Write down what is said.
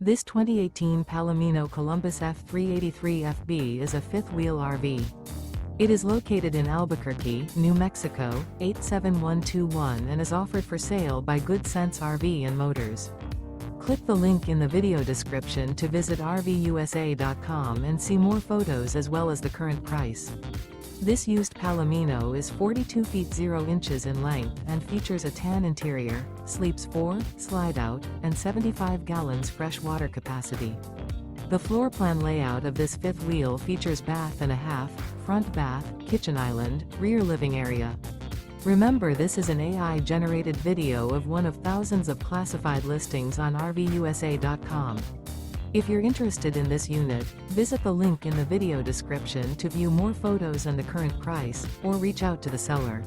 This 2018 Palomino Columbus F383FB is a fifth-wheel RV. It is located in Albuquerque, New Mexico, 87121 and is offered for sale by Good Sense RV and Motors. Click the link in the video description to visit RVUSA.com and see more photos as well as the current price. This used Palomino is 42 feet 0 inches in length and features a tan interior, sleeps 4, slide-out, and 75 gallons fresh water capacity. The floor plan layout of this fifth wheel features bath and a half, front bath, kitchen island, rear living area. Remember, this is an AI-generated video of one of thousands of classified listings on RVUSA.com. If you're interested in this unit, visit the link in the video description to view more photos and the current price, or reach out to the seller.